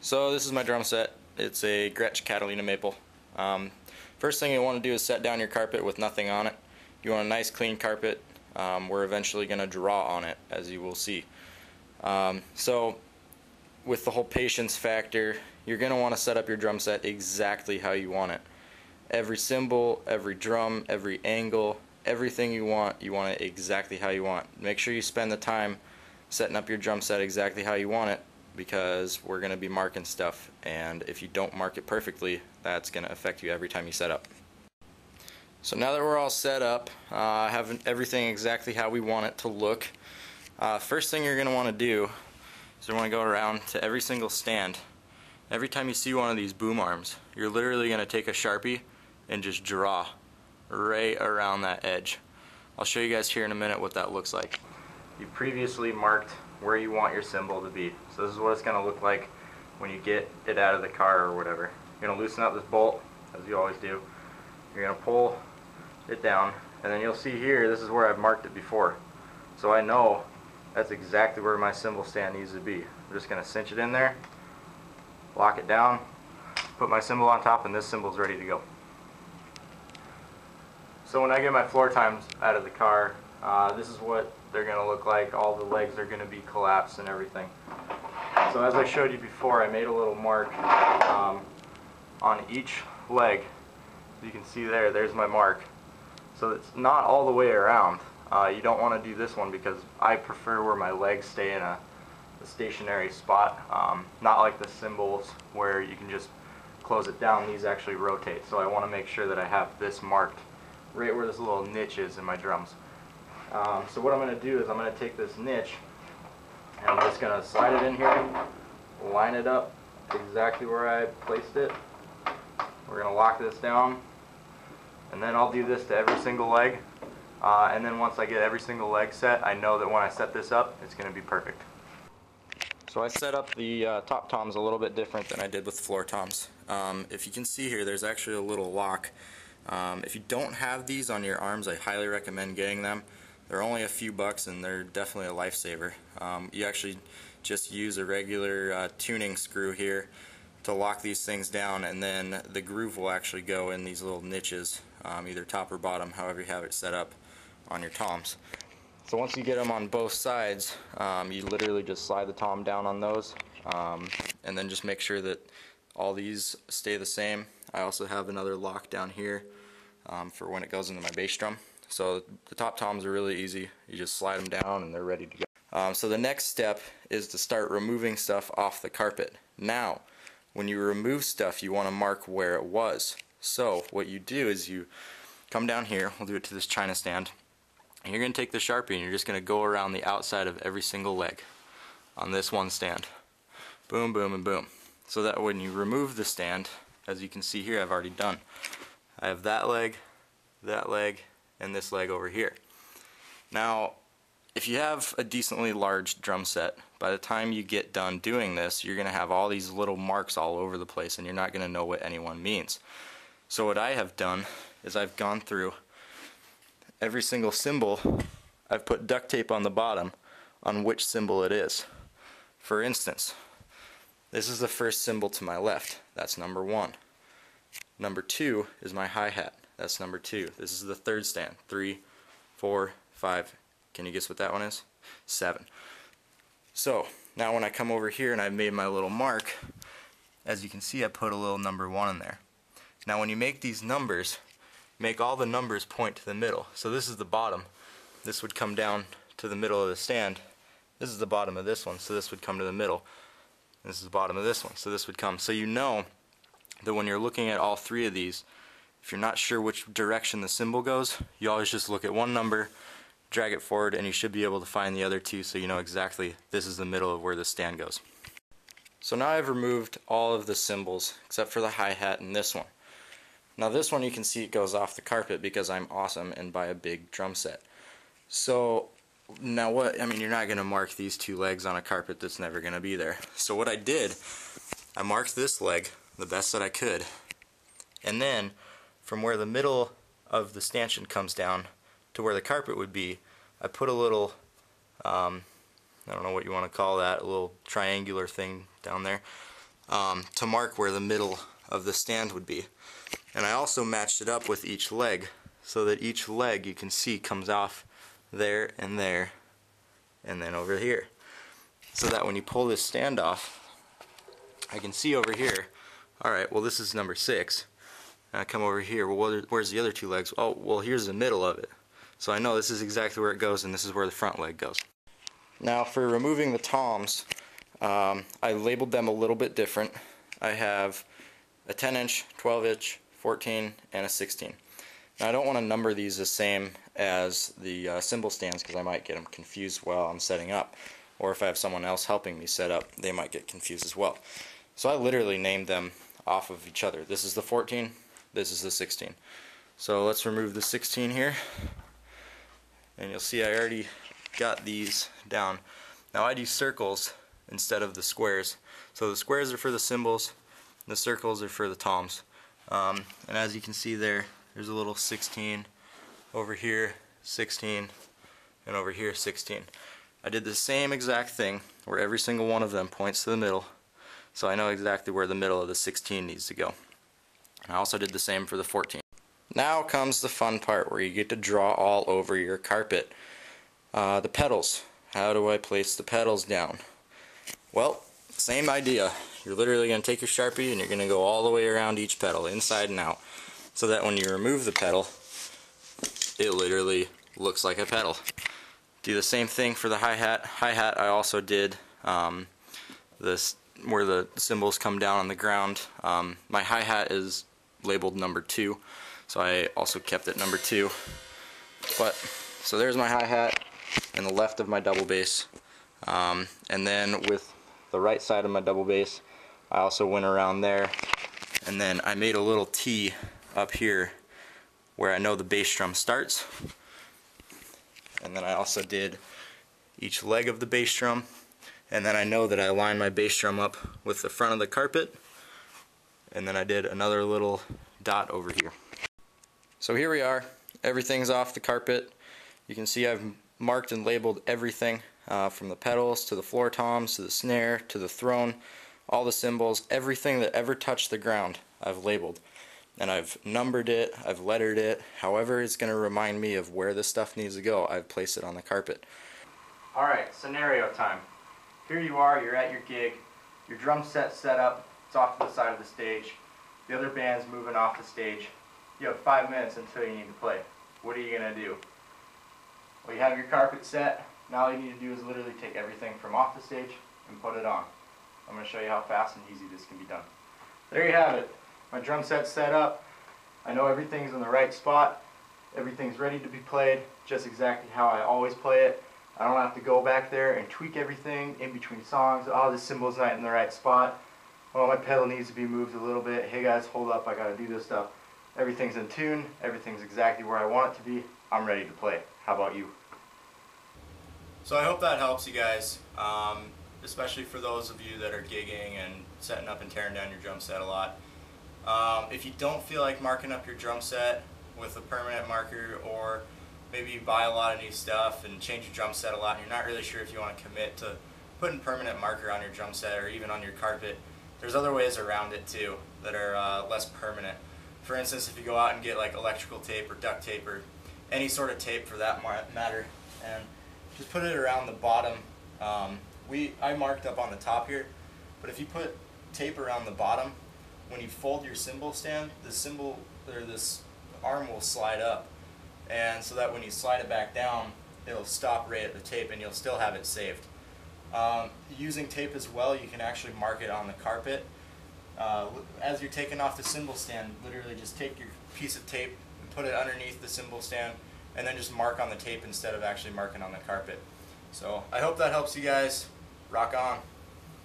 So this is my drum set. It's a Gretsch Catalina maple. First thing you want to do is set down your carpet with nothing on it. You want a nice clean carpet. We're eventually going to draw on it, as you will see. So with the whole patience factor, you're going to want to set up your drum set exactly how you want it. Every cymbal, every drum, every angle, everything you want it exactly how you want. Make sure you spend the time setting up your drum set exactly how you want it, because we're going to be marking stuff, and if you don't mark it perfectly, that's going to affect you every time you set up. So now that we're all set up, having everything exactly how we want it to look, first thing you're going to want to do is you want to go around to every single stand. Every time you see one of these boom arms, you're literally going to take a Sharpie and just draw right around that edge. I'll show you guys here in a minute what that looks like. You previously marked where you want your cymbal to be. So this is what it's going to look like when you get it out of the car or whatever. You're going to loosen up this bolt, as you always do. You're going to pull it down, and then you'll see here, this is where I've marked it before. So I know that's exactly where my cymbal stand needs to be. I'm just going to cinch it in there, lock it down, put my cymbal on top, and this cymbal's ready to go. So when I get my floor times out of the car, this is what they're going to look like. All the legs are going to be collapsed and everything. So as I showed you before, I made a little mark on each leg. You can see there's my mark. So it's not all the way around. You don't want to do this one because I prefer where my legs stay in a stationary spot, not like the cymbals where you can just close it down. These actually rotate, so I want to make sure that I have this marked right where this little niche is in my drums. So what I'm going to do is I'm going to take this niche and I'm just going to slide it in here, line it up exactly where I placed it. We're going to lock this down, and then I'll do this to every single leg, and then once I get every single leg set, I know that when I set this up, it's going to be perfect. So I set up the top toms a little bit different than I did with floor toms. If you can see here, there's actually a little lock. If you don't have these on your arms, I highly recommend getting them. They're only a few bucks and they're definitely a lifesaver. You actually just use a regular tuning screw here to lock these things down, and then the groove will actually go in these little niches, either top or bottom, however you have it set up on your toms. So once you get them on both sides, you literally just slide the tom down on those, and then just make sure that all these stay the same. I also have another lock down here for when it goes into my bass drum. So the top toms are really easy. You just slide them down and they're ready to go. So the next step is to start removing stuff off the carpet. Now, when you remove stuff, you want to mark where it was. So what you do is you come down here, we'll do it to this china stand, and you're going to take the Sharpie and you're just going to go around the outside of every single leg on this one stand. Boom, boom, and boom. So that when you remove the stand, as you can see here, I've already done. I have that leg, and this leg over here. Now, if you have a decently large drum set, by the time you get done doing this, you're going to have all these little marks all over the place, and you're not going to know what any one means. So what I have done is I've gone through every single cymbal. I've put duct tape on the bottom on which cymbal it is. For instance, this is the first cymbal to my left. That's number 1. Number 2 is my hi-hat. That's number 2. This is the third stand. 3, 4, 5. Can you guess what that one is? 7. So now when I come over here and I've made my little mark, as you can see, I put a little number 1 in there. Now when you make these numbers, make all the numbers point to the middle. So this is the bottom. This would come down to the middle of the stand. This is the bottom of this one, so this would come to the middle. This is the bottom of this one, so this would come. So you know that when you're looking at all 3 of these, if you're not sure which direction the cymbal goes, you always just look at one number, drag it forward, and you should be able to find the other 2, so you know exactly this is the middle of where the stand goes. So now I've removed all of the cymbals except for the hi-hat and this one. Now this one you can see it goes off the carpet because I'm awesome and buy a big drum set. So now you're not going to mark these 2 legs on a carpet that's never going to be there. So what I did, I marked this leg the best that I could, and then from where the middle of the stanchion comes down to where the carpet would be, I put a little, I don't know what you want to call that, a little triangular thing down there. to mark where the middle of the stand would be. And I also matched it up with each leg, so that each leg you can see comes off there, and then over here. So that when you pull this stand off, I can see over here, alright, well this is number 6. And I come over here, well where's the other 2 legs? Oh, well here's the middle of it. So I know this is exactly where it goes, and this is where the front leg goes. Now for removing the toms, I labeled them a little bit different. I have a 10-inch, 12-inch, 14, and a 16. Now I don't want to number these the same as the cymbal stands because I might get them confused while I'm setting up. Or if I have someone else helping me set up, they might get confused as well. So I literally named them off of each other. This is the 14, this is the 16. So let's remove the 16 here. And you'll see I already got these down. Now I do circles instead of the squares. So the squares are for the cymbals, the circles are for the toms. And as you can see there's a little 16 over here, 16, and over here 16. I did the same exact thing where every single one of them points to the middle, so I know exactly where the middle of the 16 needs to go. I also did the same for the 14. Now comes the fun part where you get to draw all over your carpet. The pedals. How do I place the pedals down? Well, same idea. You're literally going to take your Sharpie and you're going to go all the way around each pedal, inside and out, so that when you remove the pedal, it literally looks like a pedal. Do the same thing for the hi-hat. Hi-hat I also did this where the cymbals come down on the ground. My hi-hat is labeled number 2, so I also kept it number 2. But so there's my hi-hat and the left of my double bass. And then with the right side of my double bass, I also went around there, and then I made a little T up here where I know the bass drum starts. And then I also did each leg of the bass drum, and then I know that I line my bass drum up with the front of the carpet, and then I did another little dot over here. So here we are, everything's off the carpet. You can see I've marked and labeled everything, from the pedals to the floor toms to the snare to the throne, all the cymbals, everything that ever touched the ground I've labeled. And I've numbered it, I've lettered it, however it's going to remind me of where this stuff needs to go, I've placed it on the carpet. Alright, scenario time. Here you are, you're at your gig, your drum set's set up, it's off to the side of the stage, the other band's moving off the stage. You have 5 minutes until you need to play. What are you going to do? Well, you have your carpet set, now all you need to do is literally take everything from off the stage and put it on. I'm going to show you how fast and easy this can be done. There you have it. My drum set's set up. I know everything's in the right spot. Everything's ready to be played, just exactly how I always play it. I don't have to go back there and tweak everything in between songs. Oh, this cymbal's not in the right spot. Oh, my pedal needs to be moved a little bit. Hey guys, hold up, I gotta do this stuff. Everything's in tune. Everything's exactly where I want it to be. I'm ready to play. How about you? So I hope that helps you guys, especially for those of you that are gigging and setting up and tearing down your drum set a lot. If you don't feel like marking up your drum set with a permanent marker, or maybe you buy a lot of new stuff and change your drum set a lot and you're not really sure if you want to commit to putting permanent marker on your drum set or even on your carpet, there's other ways around it too that are less permanent. For instance, if you go out and get like electrical tape or duct tape or any sort of tape for that matter, and just put it around the bottom. I marked up on the top here, but if you put tape around the bottom, when you fold your cymbal stand, the cymbal or this arm will slide up, and so that when you slide it back down, it'll stop right at the tape and you'll still have it saved. Using tape as well, you can actually mark it on the carpet. As you're taking off the cymbal stand, literally just take your piece of tape and put it underneath the cymbal stand, and then just mark on the tape instead of actually marking on the carpet. So I hope that helps you guys. Rock on.